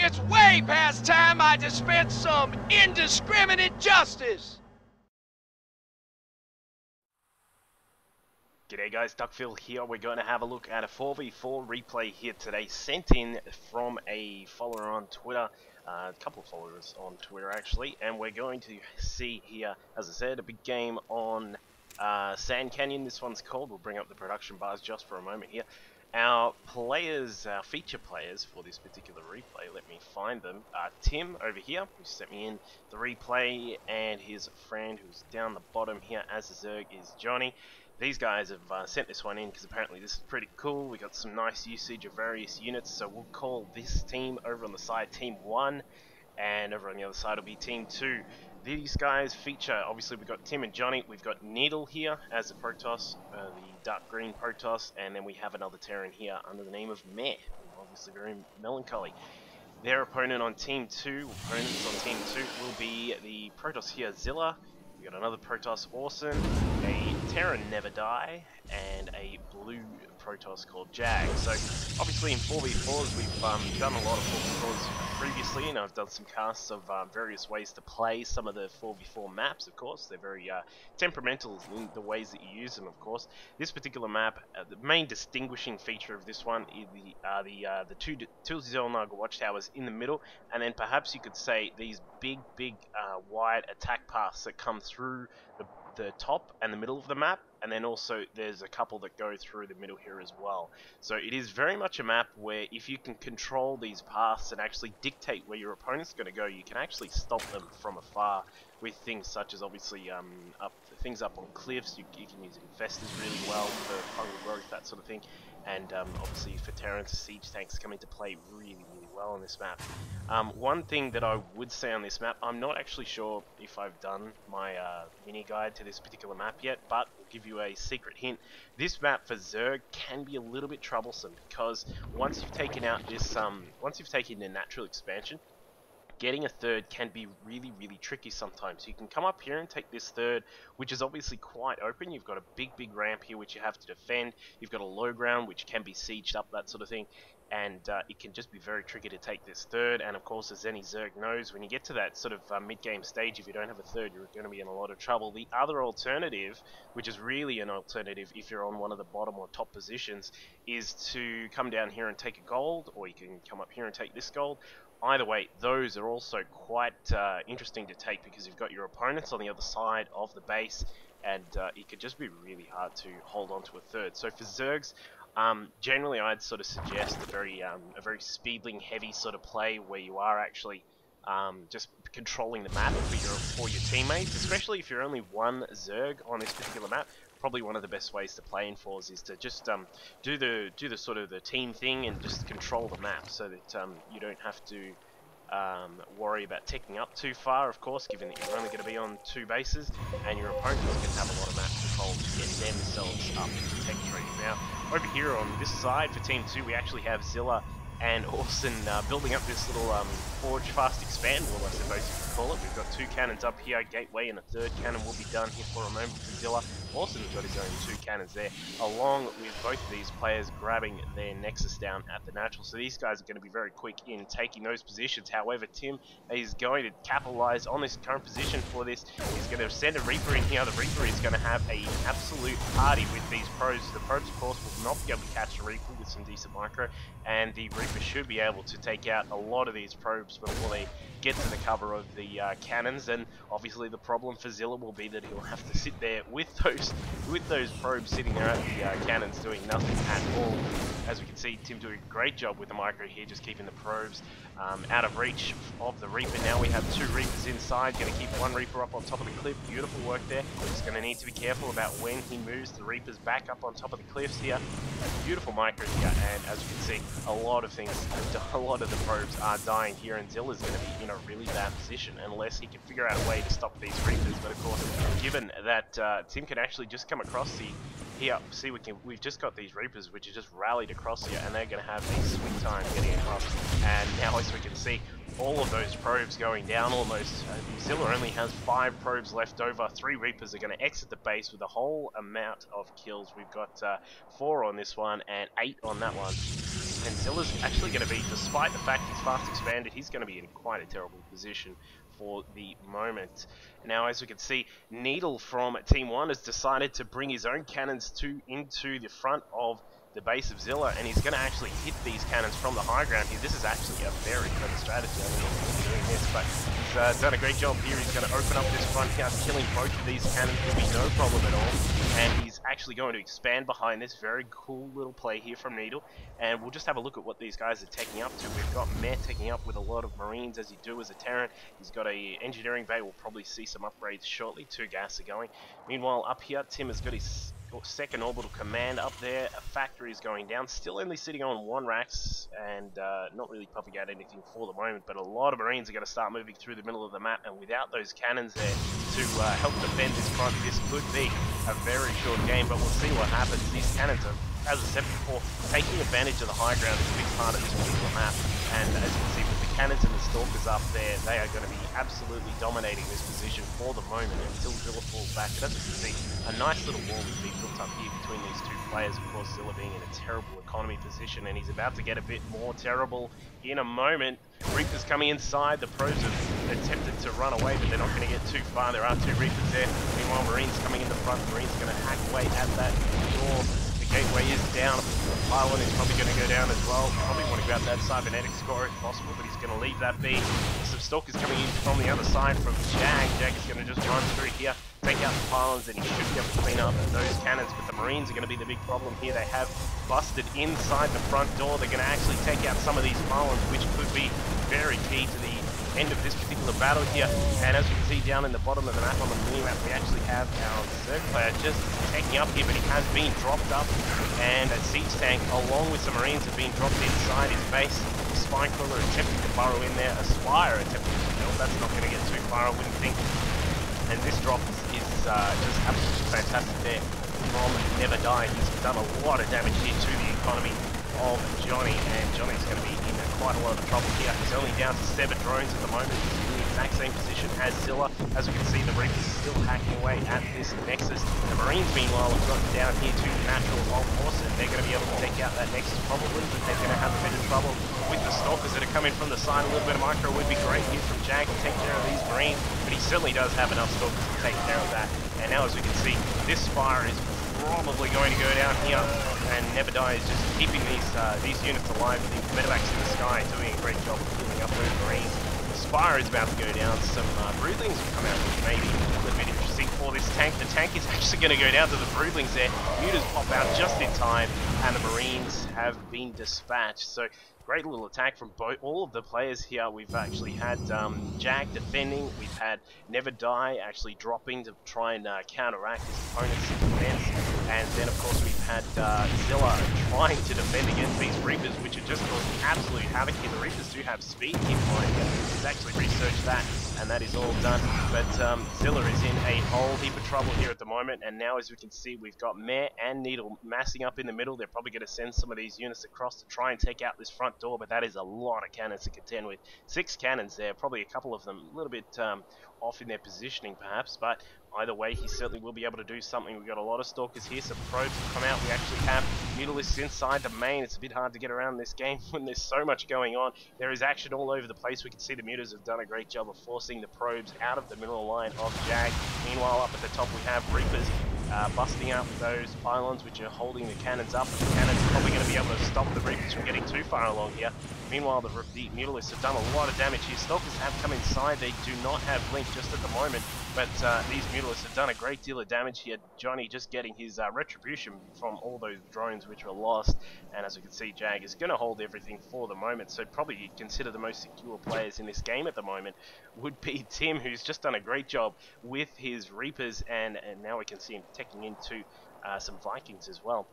It's way past time I dispense some indiscriminate justice! G'day guys, Duckville here. We're going to have a look at a 4v4 replay here today, sent in from a follower on Twitter, a couple of followers on Twitter actually, and we're going to see here, as I said, a big game on Sand Canyon. This one's called. We'll bring up the production bars just for a moment here. Our players, our feature players for this particular replay, let me find them. Tim over here, who sent me in the replay, and his friend who's down the bottom here as a Zerg is Johnny. These guys have sent this one in because apparently this is pretty cool. We got some nice usage of various units, so we'll call this team over on the side Team 1, and over on the other side will be Team 2. These guys feature, obviously we've got Tim and Johnny, we've got Needle here as a Protoss, the dark green Protoss, and then we have another Terran here under the name of Meh, obviously very melancholy. Their opponent on Team 2, opponents on Team 2 will be the Protoss here, Zilla. We got another Protoss, Orson, a Terran Never Die, and a blue Protoss called Jag. So obviously in 4v4s we've done a lot of 4v4s previously, and I've done some casts of various ways to play some of the 4v4 maps, of course. They're very temperamental in the ways that you use them, of course. This particular map, the main distinguishing feature of this one is the two Zelnaga watchtowers in the middle, and then perhaps you could say these big wide attack paths that come through the top and the middle of the map, and then also there's a couple that go through the middle here as well. So it is very much a map where if you can control these paths and actually dictate where your opponent's going to go, you can actually stop them from afar with things such as obviously things up on cliffs. You can use infestors really well for fungal growth, that sort of thing, and obviously for Terrans, siege tanks come into play really well on this map. One thing that I would say on this map, I'm not actually sure if I've done my mini guide to this particular map yet, but I'll give you a secret hint. This map for Zerg can be a little bit troublesome because once you've taken out this, once you've taken the natural expansion, getting a third can be really tricky sometimes. You can come up here and take this third, which is obviously quite open. You've got a big ramp here which you have to defend. You've got a low ground which can be sieged up, that sort of thing. And it can just be very tricky to take this third. And of course, as any Zerg knows, when you get to that sort of mid-game stage, if you don't have a third, you're going to be in a lot of trouble. The other alternative, which is really an alternative if you're on one of the bottom or top positions, is to come down here and take a gold, or you can come up here and take this gold. Either way, those are also quite interesting to take because you've got your opponents on the other side of the base, and it could just be really hard to hold on to a third. So for Zergs, generally I'd sort of suggest a very speedling heavy sort of play where you are actually just controlling the map for your teammates, especially if you're only one Zerg on this particular map. Probably one of the best ways to play in fours is to just do the sort of the team thing and just control the map so that you don't have to worry about ticking up too far, of course, given that you're only going to be on 2 bases, and your opponents can have a lot of map control to get themselves up to territory. Now, over here on this side for Team 2, we actually have Zilla and Orson building up this little forge fast expand wall, I suppose you could call it. We've got 2 cannons up here, gateway, and a 3rd cannon will be done here for a moment for Zilla. Orson's got his own 2 cannons there, along with both of these players grabbing their nexus down at the natural. So these guys are going to be very quick in taking those positions. However, Tim is going to capitalize on this current position for this. He's going to send a Reaper in here. The Reaper is going to have an absolute party with these probes. The probes, of course, will not be able to catch the Reaper with some decent micro, and the Reaper should be able to take out a lot of these probes before they get to the cover of the cannons. And obviously the problem for Zilla will be that he'll have to sit there with those probes sitting there at the cannons doing nothing at all. As we can see, Tim doing a great job with the micro here, just keeping the probes out of reach of the Reaper. Now we have 2 Reapers inside, going to keep 1 Reaper up on top of the cliff. Beautiful work there. Just going to need to be careful about when he moves the Reapers back up on top of the cliffs here. Beautiful micro here, and as you can see, a lot of the probes are dying here, and Zilla's going to be in a really bad position unless he can figure out a way to stop these Reapers. But of course, given that Tim can actually just come across the here, see, we've just got these Reapers which are just rallied across here, and they're going to have a sweet time getting across. And now, as we can see, all of those probes going down almost. Zilla only has 5 probes left over. 3 Reapers are going to exit the base with a whole amount of kills. We've got 4 on this one and 8 on that one. And Zilla's actually going to be, despite the fact he's fast expanded, he's going to be in quite a terrible position for the moment. Now, as we can see, Needle from Team 1 has decided to bring his own cannons into the front of the base of Zilla, and he's going to actually hit these cannons from the high ground here. This is actually a very clever strategy. I don't know if he's doing this, but he's done a great job here. He's going to open up this front here, killing both of these cannons will be no problem at all. And he's actually going to expand behind this. Very cool little play here from Needle. And we'll just have a look at what these guys are taking up to. We've got Meh taking up with a lot of Marines, as you do as a Terran. He's got a engineering bay. We'll probably see some upgrades shortly. 2 gas are going. Meanwhile, up here, Tim has got his second orbital command up there. A factory is going down, still only sitting on 1 racks and not really pumping out anything for the moment, but a lot of Marines are going to start moving through the middle of the map, and without those cannons there to help defend this front, this could be a very short game, but we'll see what happens. These cannons are, as I said before, taking advantage of the high ground is a big part of this particular map, and as you can see with the cannons and the stalkers up there, they are going to be absolutely dominating this position for the moment until Zilla falls back. And as you can see, a nice little wall has been built up here between these 2 players. Of course, Zilla being in a terrible economy position, and he's about to get a bit more terrible in a moment. Reapers coming inside. The pros have attempted to run away, but they're not going to get too far. There are 2 Reapers there. Meanwhile, Marines coming in the front. Marines are going to hack away at that door. The gateway is down. The pylon is probably going to go down as well. Probably want to grab that cybernetic score if possible, but he's going to leave that be. Some stalkers coming in from the other side from Jag. Jag is going to just run through here, take out the pylons, and he should be able to clean up those cannons. But the Marines are going to be the big problem here. They have busted inside the front door. They're going to actually take out some of these pylons, which could be very key to the end of this particular battle here. And as you can see down in the bottom of the map on the mini-map, we actually have our Zerg player just taking up here, but he has been dropped up, and a siege tank along with some Marines have been dropped inside his base. The Spine Crawler attempting to burrow in there, a Spire attempting to build. That's not going to get too far, I wouldn't think. And this drop is just absolutely fantastic there from Never Die. He's done a lot of damage here to the economy of Johnny, and Johnny's going to be in quite a lot of trouble here. He's only down to 7 drones at the moment. He's in the exact same position as Zilla. As we can see, the Reapers are still hacking away at this Nexus. The Marines, meanwhile, have gotten down here to Natural Vault Force, and they're going to be able to take out that Nexus probably, but they're going to have a bit of trouble with the Stalkers that are coming from the side. A little bit of micro would be great here from Jag to take care of these Marines, but he certainly does have enough Stalkers to take care of that. And now, as we can see, this Spire is probably going to go down here, and Never Die is just keeping these units alive. The medevacs in the sky doing a great job of cleaning up those Marines. The Spire is about to go down. Some Broodlings will come out, which may be a little bit interesting for this tank. The tank is actually going to go down to the Broodlings there. Mutas pop out just in time, and the Marines have been dispatched. So great little attack from all of the players here. We've actually had Jag defending. We've had Never Die actually dropping to try and counteract his opponent's defense. And then, of course, we've had Zilla trying to defend against these Reapers, which are just causing absolute havoc here. The Reapers do have speed in mind. He's actually researched that, and that is all done. But Zilla is in a whole heap of trouble here at the moment. And now, as we can see, we've got Meh and Needle massing up in the middle. They're probably going to send some of these units across to try and take out this front door, but that is a lot of cannons to contend with. 6 cannons there, probably a couple of them a little bit off in their positioning perhaps, but either way he certainly will be able to do something. We've got a lot of Stalkers here, some probes have come out. We actually have Mutalisks inside the main. It's a bit hard to get around this game when there's so much going on. There is action all over the place. We can see the Mutas have done a great job of forcing the probes out of the mineral line of Jag. Meanwhile, up at the top we have Reapers busting up those pylons which are holding the cannons up. The cannons are probably going to be able to stop the Reapers from getting too far along here. Meanwhile, the Mutalisks have done a lot of damage here. Stalkers have come inside. They do not have Blink just at the moment, but these Mutalisks have done a great deal of damage here. Johnny just getting his retribution from all those drones which were lost, and as we can see, Jag is going to hold everything for the moment, so probably you'd consider the most secure players in this game at the moment would be Tim, who's just done a great job with his Reapers, and now we can see him taking into some Vikings as well.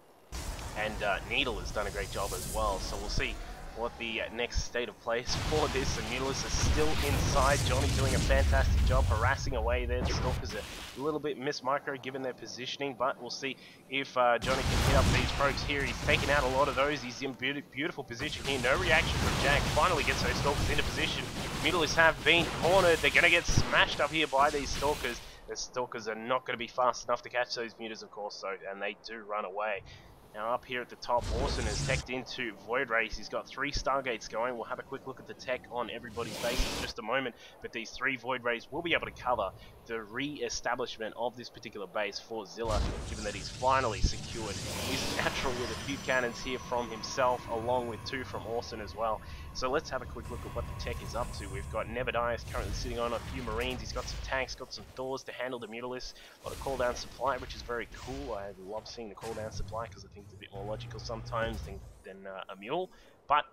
And Needle has done a great job as well, so we'll see what the next state of play is for this. And Mutalisks is still inside. Johnny doing a fantastic job harassing away there. The Stalkers are a little bit micro given their positioning, but we'll see if Johnny can hit up these probes here. He's taken out a lot of those. He's in beautiful position here. No reaction from Jag. Finally gets those Stalkers into position. Mutalisks have been cornered. They're going to get smashed up here by these Stalkers. The Stalkers are not going to be fast enough to catch those Mutas, of course, so, and they do run away. Now up here at the top, Orson has teched into Void Rays. He's got 3 Stargates going. We'll have a quick look at the tech on everybody's base in just a moment. But these 3 Void Rays will be able to cover the re-establishment of this particular base for Zilla, given that he's finally secured his natural with a few cannons here from himself, along with 2 from Orson as well. So let's have a quick look at what the tech is up to. We've got Nebadias currently sitting on a few Marines. He's got some tanks, got some Thors to handle the Mutalisks. A lot of cooldown supply, which is very cool. I love seeing the cooldown supply because I think it's a bit more logical sometimes than a mule. But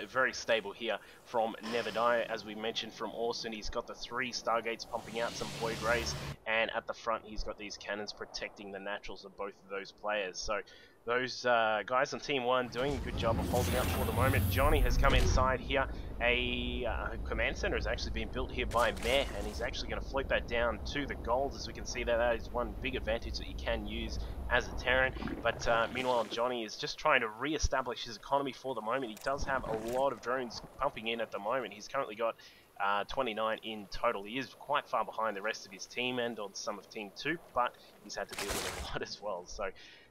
very stable here from Never Die. As we mentioned from Orson, he's got the 3 Stargates pumping out some Void Rays, and at the front he's got these cannons protecting the naturals of both of those players. So those guys on Team 1 doing a good job of holding up for the moment. Johnny has come inside here. A command center has actually been built here by Meh, and he's actually going to float that down to the gold. As we can see that is one big advantage that you can use as a Terran. But meanwhile, Johnny is just trying to re-establish his economy for the moment. He does have a lot of drones pumping in at the moment. He's currently got 29 in total. He is quite far behind the rest of his team and on some of Team 2, but he's had to deal with a lot as well. So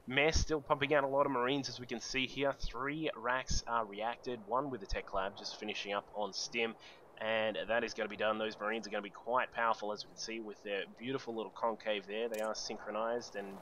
Meh still pumping out a lot of Marines, as we can see here. 3 racks are reacted, 1 with the Tech Lab just finishing up on Stim, and that is going to be done. Those Marines are going to be quite powerful, as we can see, with their beautiful little concave there. They are synchronized and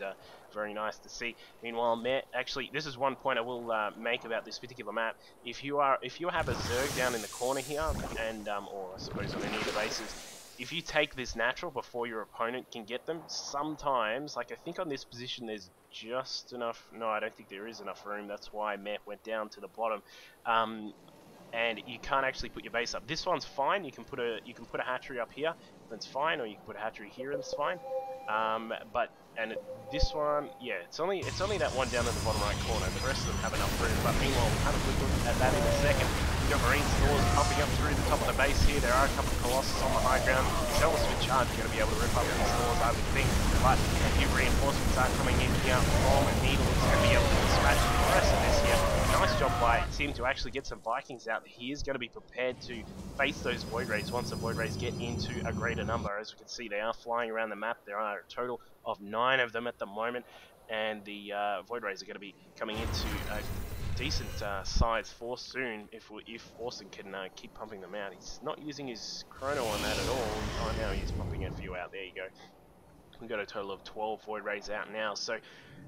very nice to see. Meanwhile, Meh, actually, this is one point I will make about this particular map. If you have a Zerg down in the corner here, and or I suppose on any of the bases, if you take this natural before your opponent can get them, sometimes, like I think on this position there's just enough, no, I don't think there is enough room, that's why Meh went down to the bottom, and you can't actually put your base up. This one's fine, you can put a hatchery up here, that's fine, or you can put a hatchery here, and it's fine, this one, yeah, it's only that one down in the bottom right corner, the rest of them have enough room, but meanwhile, we'll have a quick look at that in a second. We've got Marine stores pumping up through the top of the base here. There are a couple of Colossus on the high ground. Zealous with charge are going to be able to rip up these stores, I would think, but a few reinforcements are coming in here from Needle. It's going to be able to dispatch the rest of this here. Nice job by Tim to actually get some Vikings out. He is going to be prepared to face those Void Rays once the Void Rays get into a greater number. As we can see, they are flying around the map. There are a total of 9 of them at the moment, and the Void Rays are going to be coming into a decent size for soon if Orson can keep pumping them out. He's not using his chrono on that at all. Oh, now he's pumping a few out. There you go. We've got a total of 12 Void Rays out now. So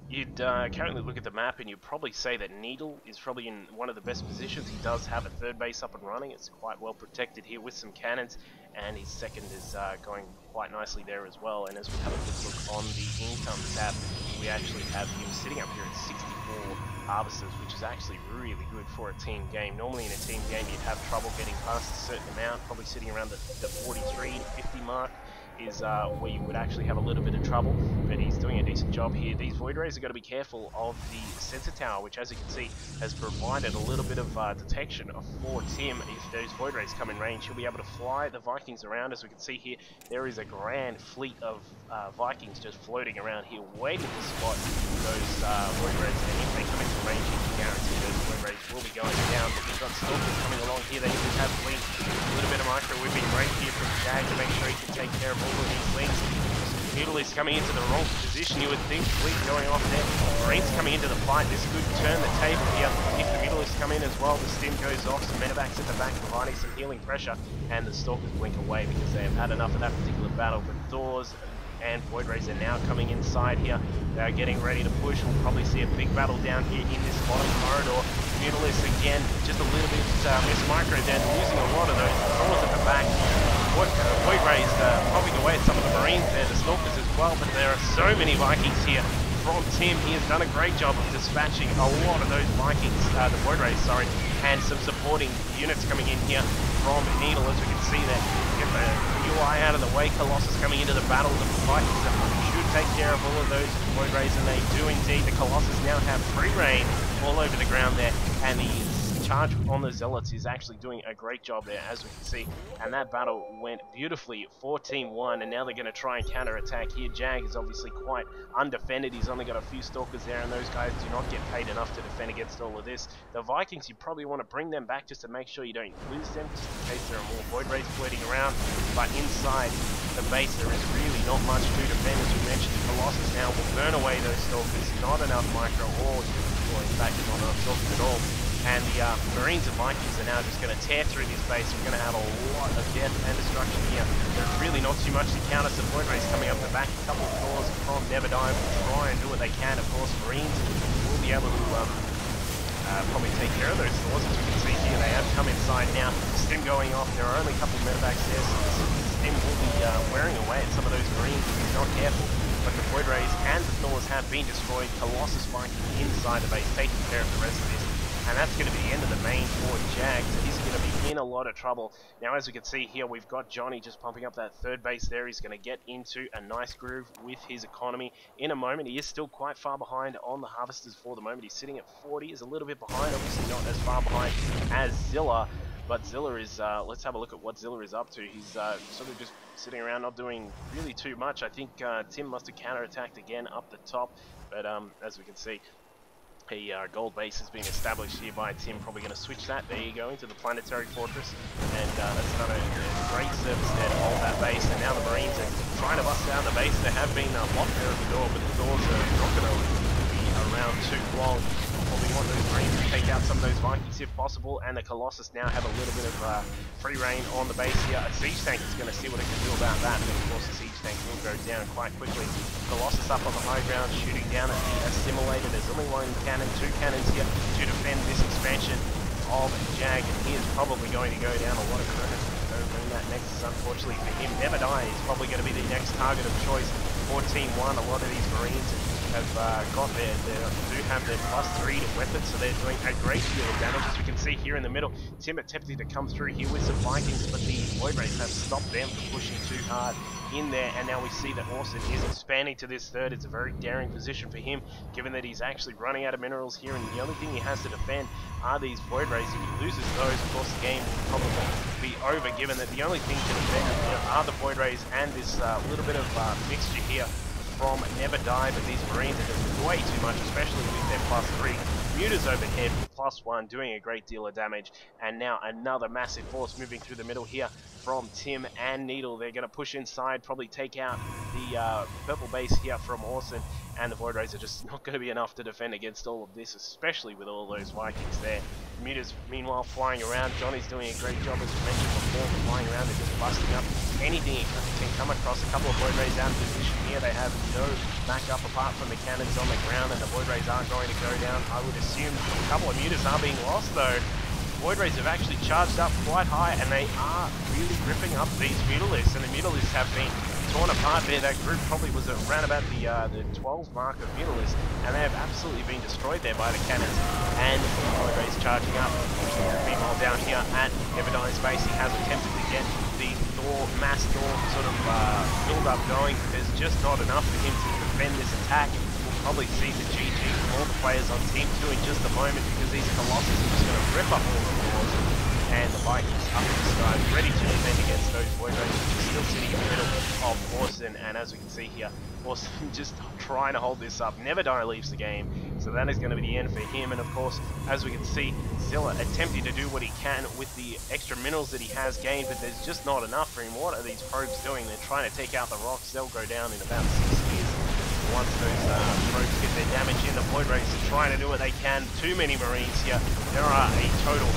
you'd currently look at the map and you'd probably say that Needle is probably in one of the best positions. He does have a 3rd base up and running. It's quite well protected here with some cannons, and his 2nd is going quite nicely there as well. And as we have a quick look on the income tab, we actually have him sitting up here at 64 harvesters, which is actually really good for a team game. Normally in a team game you'd have trouble getting past a certain amount, probably sitting around the 43 to 50 mark is where you would actually have a little bit of trouble, but he's doing a decent job here. These Void Rays are going to be careful of the sensor tower, which, as you can see, has provided a little bit of detection for Tim. If those Void Rays come in range, he'll be able to fly the Vikings around. As we can see here, there is a grand fleet of Vikings just floating around here, waiting to spot those Void Rays, and if they come into range, you can guarantee those Void Rays will be going down. But we've got Stalkers coming along here. They just have fleet. A little bit of micro whipping right here from Jag to make sure he can take care of all of these links. Needle is coming into the wrong position, you would think. Fleet going off there. Marines coming into the fight. This could turn the table here. If the Mutalisks come in as well, the Stim goes off. Some Medevacs at the back providing some healing pressure, and the Stalkers blink away because they have had enough of that particular battle. But Thors and Void Rays are now coming inside here. They are getting ready to push. We'll probably see a big battle down here in this bottom corridor. Mutalisks again, just a little bit mis-micro there, losing a lot of those Thors at the back. Void Rays popping away at some of the Marines there, the Stalkers as well, but there are so many Vikings here from Tim. He has done a great job of dispatching a lot of those Vikings, the Void Rays, sorry, and some supporting units coming in here from Needle. As we can see there, get the UI out of the way, Colossus coming into the battle, the Vikings should take care of all of those Void Rays, and they do indeed. The Colossus now have free reign all over the ground there, and the charge on the Zealots is actually doing a great job there, as we can see. And that battle went beautifully for Team 1, and now they're going to try and counter-attack here. Jag is obviously quite undefended. He's only got a few Stalkers there, and those guys do not get paid enough to defend against all of this. The Vikings, you probably want to bring them back just to make sure you don't lose them, just in case there are more Void Rays floating around. But inside the base, there is really not much to defend. As we mentioned, the Colossus now will burn away those Stalkers. Not enough Micro, or in fact, not enough Stalkers at all. And the Marines and Vikings are now just going to tear through this base. We're going to have a lot of death and destruction here. There's really not too much to counter some Void Rays coming up the back. A couple of Thors from Never Die will try and do what they can. Of course, Marines will be able to probably take care of those Thors. As you can see here, they have come inside now. Stim going off. There are only a couple of medevacs there, so Stim will be wearing away at some of those Marines if he's not careful. But the Void Rays and the Thors have been destroyed. Colossus Viking inside the base, taking care of the rest of this. And that's going to be the end of the main for Jag, so he's going to be in a lot of trouble. Now, as we can see here, we've got Johnny just pumping up that third base there. He's going to get into a nice groove with his economy in a moment. He is still quite far behind on the Harvesters for the moment. He's sitting at 40, is a little bit behind, obviously not as far behind as Zilla. But Zilla is, let's have a look at what Zilla is up to. He's sort of just sitting around, not doing really too much. I think Tim must have counter-attacked again up the top, but as we can see, a gold base has been established here by Tim. Probably going to switch that. There you go, into the planetary fortress. And that's done a great service there to hold that base. And now the Marines are trying to bust down the base. There have been locked there at the door, but the doors are not going to be around too long. Probably want those Marines to take out some of those Vikings if possible. And the Colossus now have a little bit of free reign on the base here. A siege tank is going to see what it can do about that. But of course, the siege tank will go down quite quickly. Colossus up on the high ground, shooting down at the assimilator. There's only one cannon, two cannons here to defend this expansion of Jag, and he is probably going to go down. A lot of credit over in that Nexus, unfortunately for him. Never Die is probably going to be the next target of choice for Team 1. A lot of these Marines have got they do have their +3 to weapons, so they're doing a great deal of damage. As we can see here in the middle, Tim attempted to come through here with some Vikings, but the Void Rays have stopped them from pushing too hard in there, and now we see that Orson is expanding to this third. It's a very daring position for him, given that he's actually running out of minerals here, and the only thing he has to defend are these Void Rays. If he loses those, of course the game will probably be over, given that the only thing to defend are the Void Rays and this little bit of mixture here from Never Die. But these Marines are doing way too much, especially with their +3. Mutas overhead with +1, doing a great deal of damage. And now another massive force moving through the middle here from Tim and Needle. They're going to push inside, probably take out the purple base here from Orson. And the Void Rays are just not going to be enough to defend against all of this, especially with all those Vikings there. Mutas, meanwhile, flying around. Johnny's doing a great job, as we mentioned before, flying around and just busting up anything he can come across. A couple of Void Rays out of position here. They have no backup apart from the cannons on the ground, and the Void Rays aren't going to go down. I would assume a couple of Mutas are being lost, though. Void Rays have actually charged up quite high, and they are really ripping up these Mutalisks, and the Mutalisks have been torn apart there. That group probably was around about the 12 mark of Mutalisks, and they have absolutely been destroyed there by the cannons. And Void Rays charging up. Meanwhile, down here at Never Die's base, he has attempted to get the mass Thor sort of build up going. There's just not enough for him to defend this attack. We'll probably see the GG from all the players on Team 2 in just a moment, because these Colossus are just going to rip up all the doors. And the Vikings up in the sky, ready to defend against those Void Rays, which are still sitting in the middle of Orson. And as we can see here, Orson just trying to hold this up. Never Die leaves the game, so that is going to be the end for him. And of course, as we can see, Zilla attempting to do what he can with the extra minerals that he has gained, but there's just not enough for him. What are these probes doing? They're trying to take out the rocks. They'll go down in about 6 years. Once those probes get their damage in, the Void Rays are trying to do what they can. Too many Marines here. There are a total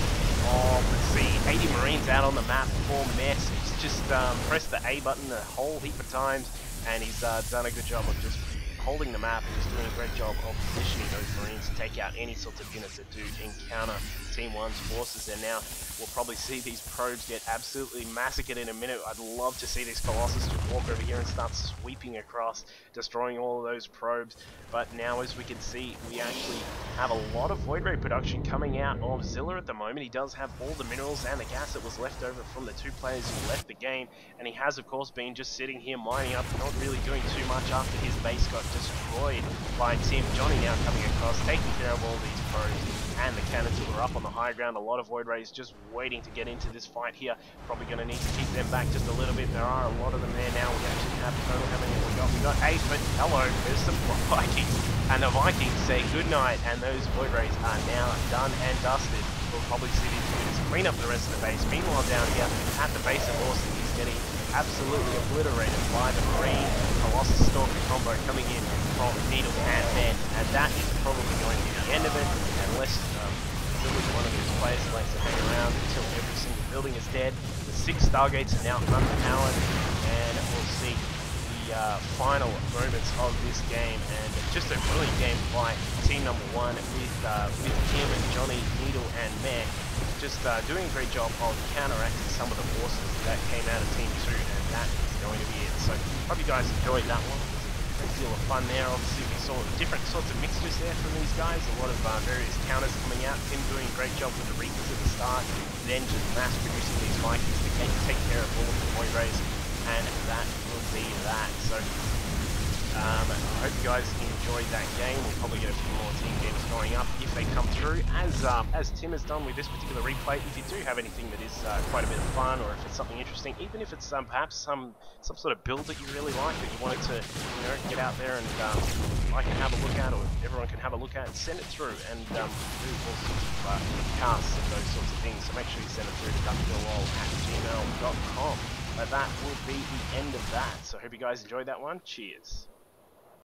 of, let's see, 80 Marines out on the map for Mess. He's just pressed the A button a whole heap of times, and he's done a good job of just holding the map and just doing a great job of positioning those Marines to take out any sorts of units that do encounter Team 1's forces. And now we'll probably see these probes get absolutely massacred in a minute. I'd love to see these Colossus just walk over here and start sweeping across, destroying all of those probes. But now, as we can see, we actually have a lot of Void Ray production coming out of Zilla at the moment. He does have all the minerals and the gas that was left over from the 2 players who left the game, and he has, of course, been just sitting here mining up, not really doing too much after his base got destroyed by Tim. Johnny now coming across, taking care of all these pros and the cannons who are up on the high ground. A lot of Void Rays just waiting to get into this fight here. Probably going to need to keep them back just a little bit. There are a lot of them there now. We actually have total, how many have we got? We got 8, but hello, there's some Vikings. And the Vikings say goodnight, and those Void Rays are now done and dusted. We'll probably see these units clean up the rest of the base. Meanwhile, down here at the base of Austin, he's getting absolutely obliterated by the Marine Colossus Stalker combo coming in from Needle and Men, and that is probably going to be the end of it, unless Zill's one of those players who likes to hang around until every single building is dead. The 6 Stargates are now underpowered, and we'll see the final moments of this game, and just a brilliant game by team number 1 with Kim, Johnny, Needle and Meg, just doing a great job of counteracting some of the forces that came out of team 2, and that is going to be it. So hope you guys enjoyed that one. Great deal of fun there. Obviously we saw different sorts of mixtures there from these guys, a lot of various counters coming out. Tim doing a great job with the Reapers at the start, then just mass producing these Vikings to take care of all of the Void Rays, and that will be that. So I hope you guys enjoyed that game. We'll probably get a few more team games going up if they come through, as Tim has done with this particular replay. If you do have anything that is quite a bit of fun, or if it's something interesting, even if it's perhaps some sort of build that you really like, that you wanted to get out there and I can have a look at, or everyone can have a look at, send it through, and do all sorts of casts and those sorts of things. So make sure you send it through to duckbillwall@gmail.com. But that will be the end of that. So I hope you guys enjoyed that one. Cheers.